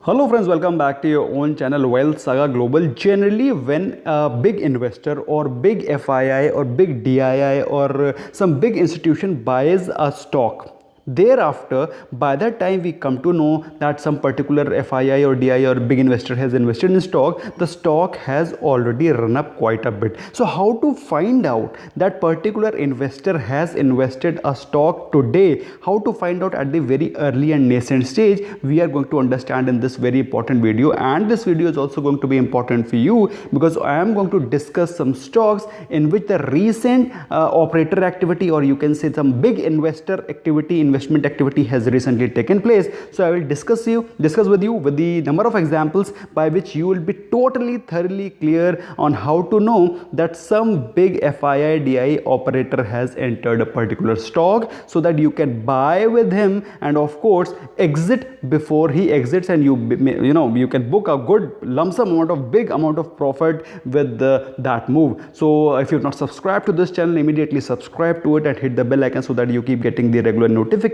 Hello friends, welcome back to your own channel Wealth Saga Global. Generally, when a big investor or big FII or big DII or some big institution buys a stock, thereafter, by that time we come to know that some particular FII or DI or big investor has invested in stock, the stock has already run up quite a bit. So how to find out that particular investor has invested a stock today? How to find out at the very early and nascent stage? We are going to understand in this very important video, and this video is also going to be important for you because I am going to discuss some stocks in which the recent operator activity, or you can say some big investor activity, investment activity has recently taken place. So I will discuss with you with the number of examples by which you will be totally thoroughly clear on how to know that some big FII DI operator has entered a particular stock, so that you can buy with him and of course exit before he exits, and you can book a good lump sum amount of big amount of profit with that move. So if you've not subscribed to this channel, immediately subscribe to it and hit the bell icon so that you keep getting the regular notifications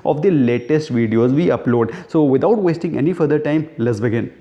of the latest videos we upload. So without wasting any further time, let's begin.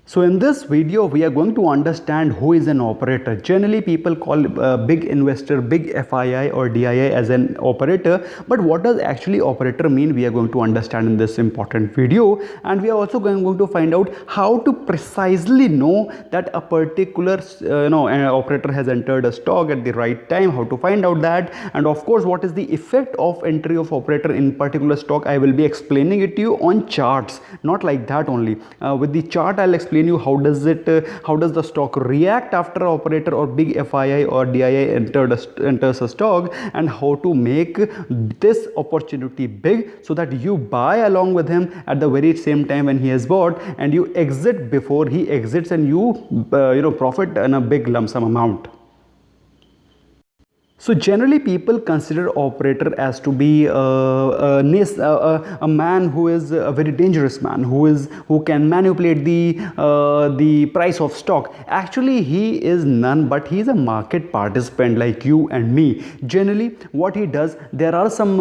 So in this video, we are going to understand who is an operator. Generally, people call big investor, big FII or DII as an operator. But what does actually operator mean? We are going to understand in this important video. And we are also going to find out how to precisely know that a particular an operator has entered a stock at the right time, how to find out that. And of course, what is the effect of entry of operator in particular stock? I will be explaining it to you on charts, not like that only. With the chart, I'll explain you how does the stock react after operator or big FII or DII enters a stock, and how to make this opportunity big so that you buy along with him at the very same time when he has bought, and you exit before he exits, and you profit in a big lump sum amount. So generally, people consider operator as to be a man who is a very dangerous man, who can manipulate the price of stock. Actually, he is none, but he is a market participant like you and me. Generally, what he does, there are some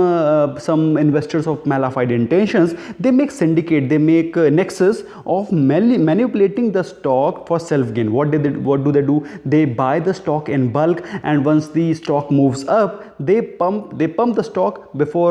investors of malafide intentions. They make syndicate, they make nexus of manipulating the stock for self gain. What do they do? They buy the stock in bulk, and once the stock moves up, they pump the stock before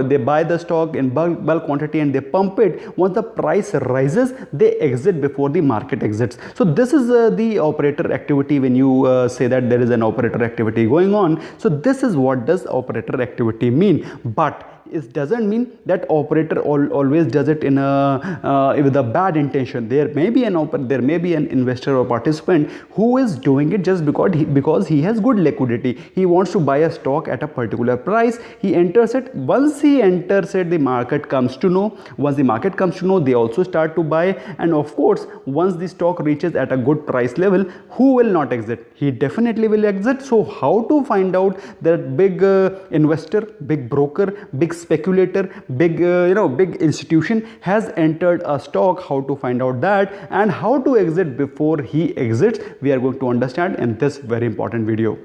they buy the stock in bulk quantity, and they pump it. Once the price rises, they exit before the market exits. So this is the operator activity. When you say that there is an operator activity going on, so this is what does operator activity mean. But it doesn't mean that operator always does it in with a bad intention. There may be an investor or participant who is doing it just because he has good liquidity. He wants to buy a stock at a particular price. He enters it. Once he enters it, the market comes to know. Once the market comes to know, they also start to buy. And of course, once the stock reaches at a good price level, who will not exit? He definitely will exit. So how to find out that big investor, big broker, big speculator, big institution has entered a stock? How to find out that, and how to exit before he exits, we are going to understand in this very important video.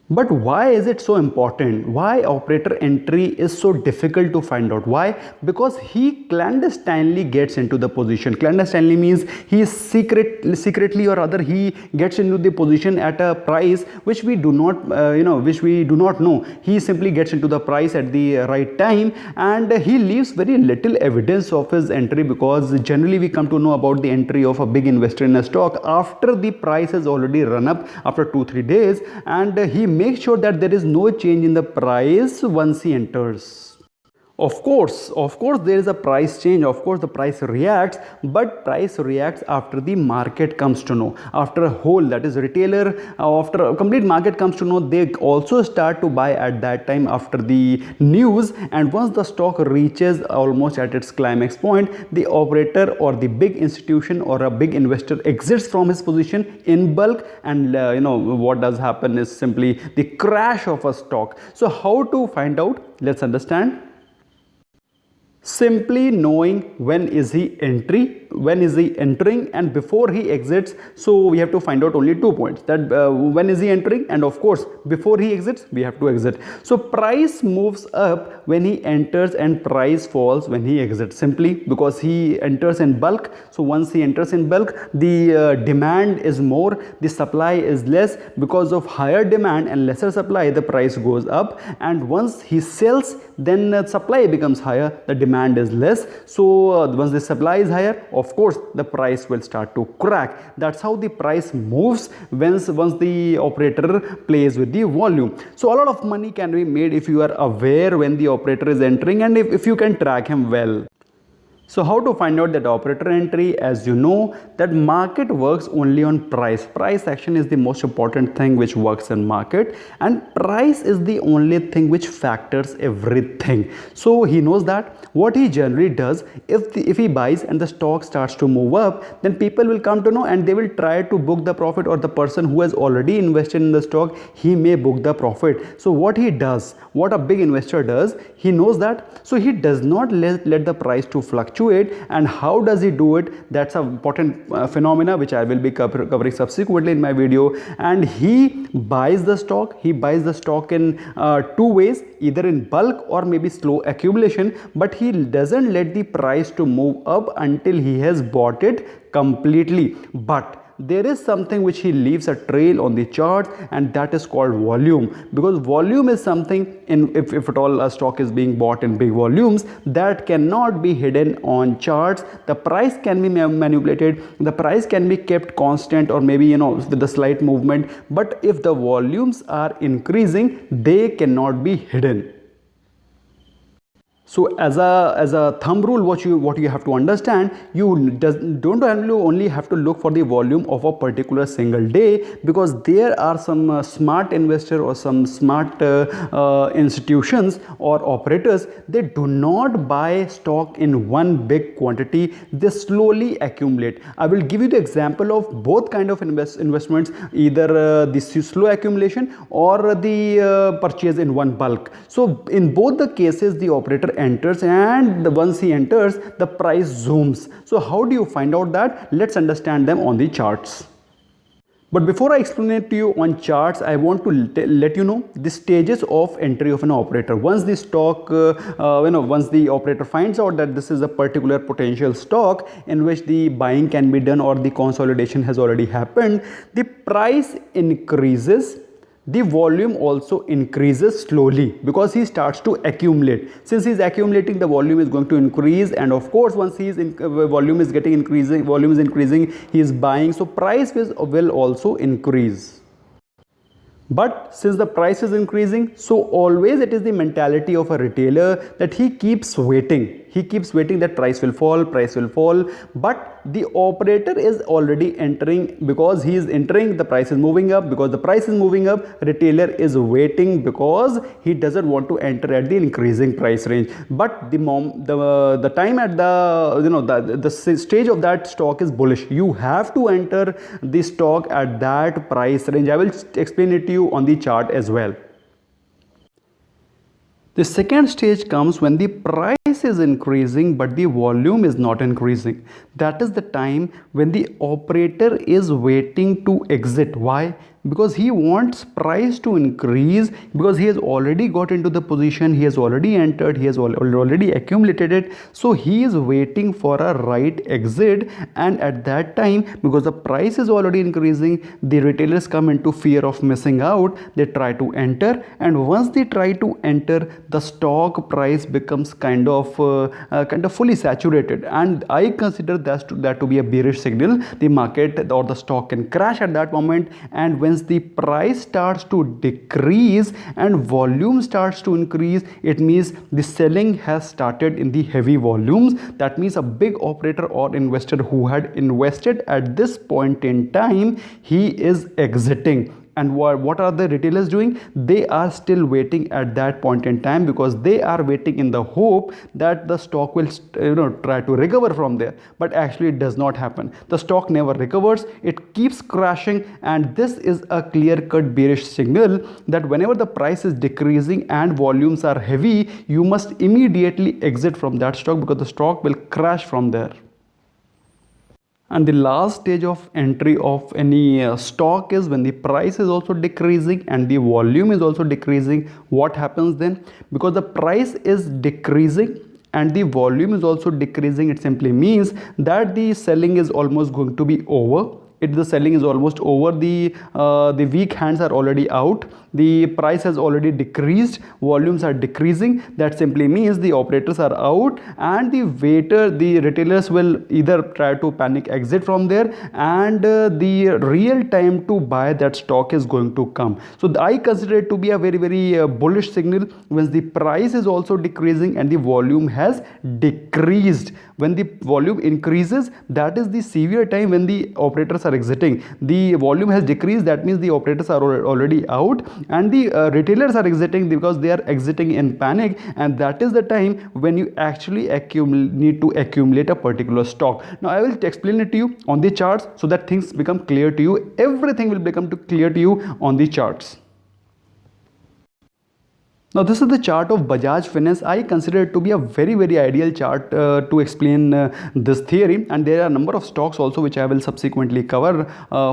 But why is it so important? Why operator entry is so difficult to find out? Why? Because he clandestinely gets into the position. Clandestinely means he is secretly or other he gets into the position at a price which we do not know. He simply gets into the price at the right time, and he leaves very little evidence of his entry, because generally we come to know about the entry of a big investor in a stock after the price has already run up after 2-3 days, and he make sure that there is no change in the price once he enters. Of course, there is a price change. Of course, the price reacts, but price reacts after the market comes to know. After a whole, that is retailer, after a complete market comes to know, they also start to buy at that time after the news. And once the stock reaches almost at its climax point, the operator or the big institution or a big investor exits from his position in bulk, and what does happen is simply the crash of a stock. So how to find out? Let's understand. Simply knowing when is he entering and before he exits. So we have to find out only 2 points, that when is he entering, and of course before he exits we have to exit. So price moves up when he enters and price falls when he exits, simply because he enters in bulk. So once he enters in bulk, the demand is more, the supply is less. Because of higher demand and lesser supply, the price goes up, and once he sells, then supply becomes higher, the demand is less. So once the supply is higher, of course the price will start to crack. That's how the price moves once the operator plays with the volume. So a lot of money can be made if you are aware when the operator is entering, and if you can track him well. So how to find out that operator entry? As you know, that market works only on price. Price action is the most important thing which works in market, and price is the only thing which factors everything. So he knows that. What he generally does, if he buys and the stock starts to move up, then people will come to know and they will try to book the profit, or the person who has already invested in the stock, he may book the profit. So what he does, what a big investor does, he knows that, so he does not let the price to fluctuate. And how does he do it? That's an important phenomena which I will be covering subsequently in my video. And he buys the stock in 2 ways, either in bulk or maybe slow accumulation, but he doesn't let the price to move up until he has bought it completely. But there is something which he leaves a trail on the chart, and that is called volume. Because volume is something, if at all a stock is being bought in big volumes, that cannot be hidden on charts. The price can be manipulated, the price can be kept constant, or maybe with a slight movement, but if the volumes are increasing, they cannot be hidden. So as a thumb rule, what you have to understand, you don't only have to look for the volume of a particular single day, because there are some smart investor or some smart institutions or operators. They do not buy stock in one big quantity, they slowly accumulate. I will give you the example of both kind of investments, either the slow accumulation or the purchase in one bulk. So in both the cases, the operator enters, and once he enters, the price zooms. So how do you find out that? Let's understand them on the charts. But before I explain it to you on charts, I want to let you know the stages of entry of an operator. Once the stock, once the operator finds out that this is a particular potential stock in which the buying can be done or the consolidation has already happened, the price increases. The volume also increases slowly because he starts to accumulate. Since he is accumulating, the volume is going to increase, and of course once volume is increasing, he is buying, so price will also increase. But since the price is increasing, so always it is the mentality of a retailer that he keeps waiting. He keeps waiting that price will fall, but the operator is already entering. Because he is entering, the price is moving up. Because the price is moving up, retailer is waiting because he doesn't want to enter at the increasing price range. But the time at the stage of that stock is bullish. You have to enter the stock at that price range. I will explain it to you on the chart as well. The second stage comes when the price is increasing but the volume is not increasing. That is the time when the operator is waiting to exit. Why? Because he wants price to increase, because he has already got into the position, he has already entered, he has already accumulated it. So he is waiting for a right exit, and at that time, because the price is already increasing, the retailers come into fear of missing out. They try to enter, and once they try to enter, the stock price becomes kind of fully saturated, and I consider that to be a bearish signal. The market or the stock can crash at that moment, and when the price starts to decrease and volume starts to increase, it means the selling has started in the heavy volumes. That means a big operator or investor who had invested at this point in time, he is exiting. And what are the retailers doing? They are still waiting at that point in time, because they are waiting in the hope that the stock will try to recover from there. But actually it does not happen. The stock never recovers, it keeps crashing. And this is a clear cut bearish signal that whenever the price is decreasing and volumes are heavy, you must immediately exit from that stock, because the stock will crash from there. And the last stage of entry of any stock is when the price is also decreasing and the volume is also decreasing. What happens then? Because the price is decreasing and the volume is also decreasing, it simply means that the selling is almost going to be over. The selling is almost over, the weak hands are already out, the price has already decreased, volumes are decreasing. That simply means the operators are out, and the retailers will either try to panic exit from there, and the real time to buy that stock is going to come. So I consider it to be a very, very bullish signal when the price is also decreasing and the volume has decreased. When the volume increases, that is the severe time when the operators are exiting. The volume has decreased, that means the operators are already out, and the retailers are exiting because they are exiting in panic, and that is the time when you actually need to accumulate a particular stock. Now I will explain it to you on the charts so that things become clear to you. Everything will become clear to you on the charts. Now this is the chart of Bajaj Finance. I consider it to be a very, very ideal chart to explain this theory, and there are a number of stocks also which I will subsequently cover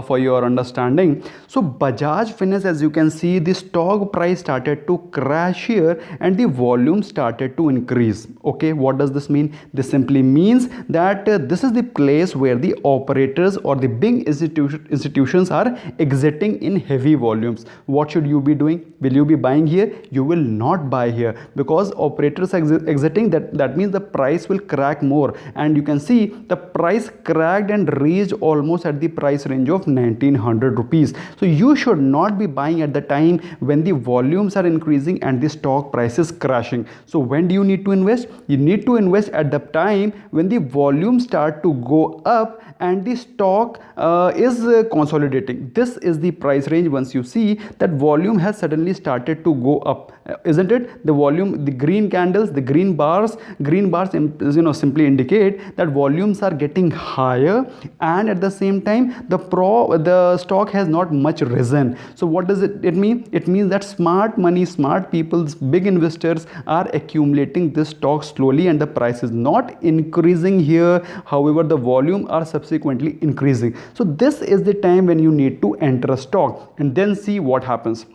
for your understanding. So Bajaj Finance, as you can see, the stock price started to crash here and the volume started to increase. Okay, what does this mean? This simply means that this is the place where the operators or the big institutions are exiting in heavy volumes. What should you be doing? Will you be buying here? You will not buy here, because operators exiting, that means the price will crack more. And you can see the price cracked and reached almost at the price range of 1900 rupees. So you should not be buying at the time when the volumes are increasing and the stock price is crashing. So when do you need to invest? You need to invest at the time when the volumes start to go up and the stock is consolidating. This is the price range. Once you see that volume has suddenly started to go up, isn't it? The volume, the green candles, the green bars simply indicate that volumes are getting higher, and at the same time the stock has not much risen. So what does it mean? It means that smart money, smart people, big investors are accumulating this stock slowly, and the price is not increasing here. However, the volume are subsequently increasing. So this is the time when you need to enter a stock, and then see what happens.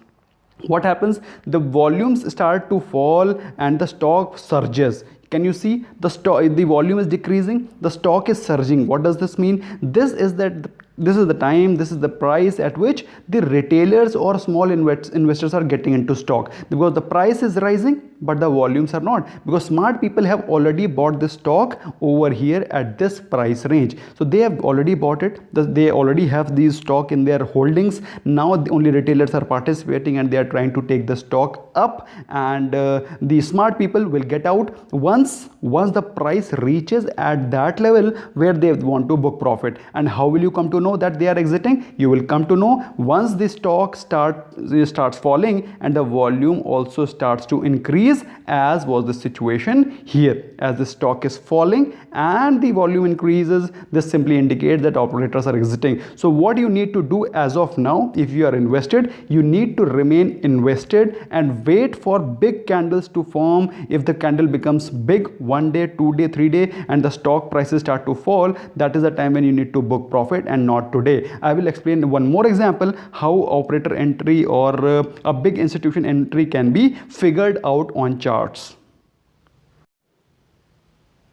What happens? The volumes start to fall and the stock surges. Can you see the volume is decreasing, the stock is surging? What does this mean? This is the time, this is the price at which the retailers or small investors are getting into stock, because the price is rising but the volumes are not, because smart people have already bought the stock over here at this price range. So they have already bought it, they already have these stock in their holdings. Now only retailers are participating and they are trying to take the stock up, and the smart people will get out once the price reaches at that level where they want to book profit. And how will you come to know that they are exiting? You will come to know once the stock starts falling and the volume also starts to increase, as was the situation here. As the stock is falling and the volume increases, this simply indicates that operators are exiting. So what you need to do as of now, if you are invested, you need to remain invested and wait for big candles to form. If the candle becomes big, 1 day, 2 day, 3 day, and the stock prices start to fall, that is the time when you need to book profit, and not today. I will explain one more example how operator entry or a big institution entry can be figured out on charts.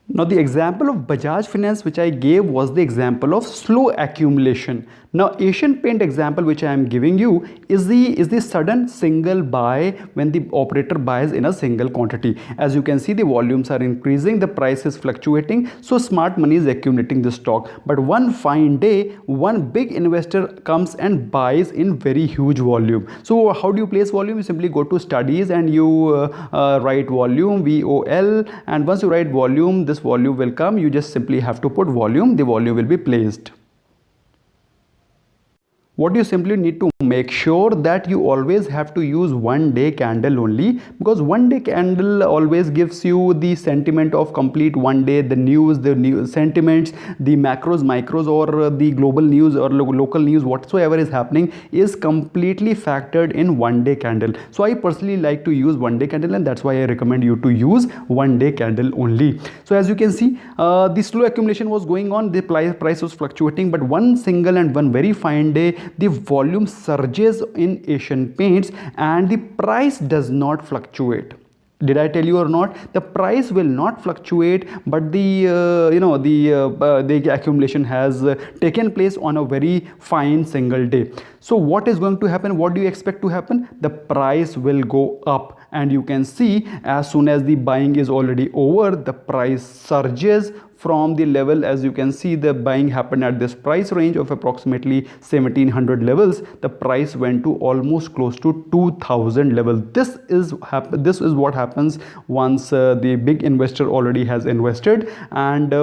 Now the example of Bajaj Finance which I gave was the example of slow accumulation. Now Asian Paint example which I am giving you is the sudden single buy when the operator buys in a single quantity. As you can see, the volumes are increasing, the price is fluctuating, so smart money is accumulating the stock. But one fine day, one big investor comes and buys in very huge volume. So how do you place volume? You simply go to studies and you write volume, VOL, and once you write volume, this volume will come. You just simply have to put volume, the volume will be placed. what you simply need to make sure that you always have to use 1 day candle only, because 1 day candle always gives you the sentiment of complete 1 day, the new sentiments, the macros, micros, or the global news or local news, whatsoever is happening is completely factored in 1 day candle. So I personally like to use 1 day candle, and that's why I recommend you to use 1 day candle only. So as you can see, the slow accumulation was going on, the price was fluctuating, but one single and one very fine day, the volume surges in Asian Paints and the price does not fluctuate. Did I tell you or not? The price will not fluctuate, but the accumulation has taken place on a very fine single day. So what is going to happen? What do you expect to happen? The price will go up, and you can see as soon as the buying is already over, the price surges from the level. As you can see, the buying happened at this price range of approximately 1700 levels. The price went to almost close to 2000 level. This is what happens once the big investor already has invested, and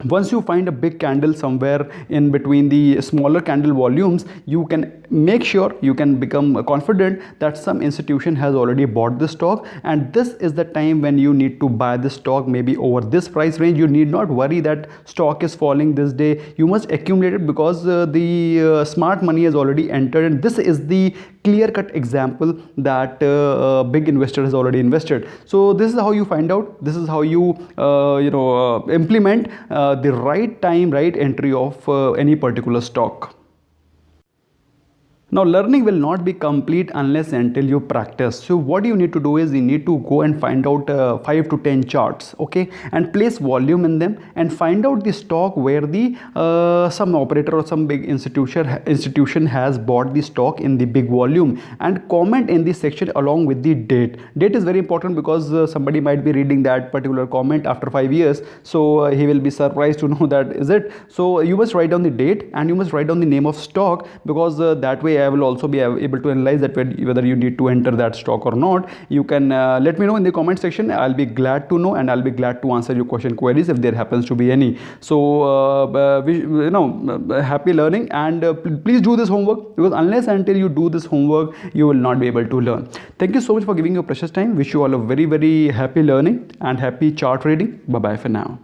once you find a big candle somewhere in between the smaller candle volumes, you can make sure, you can become confident that some institution has already bought the stock, and this is the time when you need to buy the stock maybe over this price range. You need not worry that stock is falling this day. You must accumulate it, because the smart money has already entered, and this is the clear cut example that big investor has already invested. So this is how you find out, this is how you implement the right time, right entry of any particular stock. Now learning will not be complete unless until you practice. So what you need to do is you need to go and find out 5 to 10 charts, okay, and place volume in them and find out the stock where the some operator or some big institution has bought the stock in the big volume, and comment in the section along with the date. Date is very important, because somebody might be reading that particular comment after 5 years, so he will be surprised to know that is it. So you must write down the date and you must write down the name of stock, because that way I will also be able to analyze that whether you need to enter that stock or not. You can let me know in the comment section. I'll be glad to know, and I'll be glad to answer your question queries if there happens to be any. So happy learning, and please do this homework, because unless until you do this homework, you will not be able to learn. Thank you so much for giving your precious time. Wish you all a very, very happy learning and happy chart reading. Bye bye for now.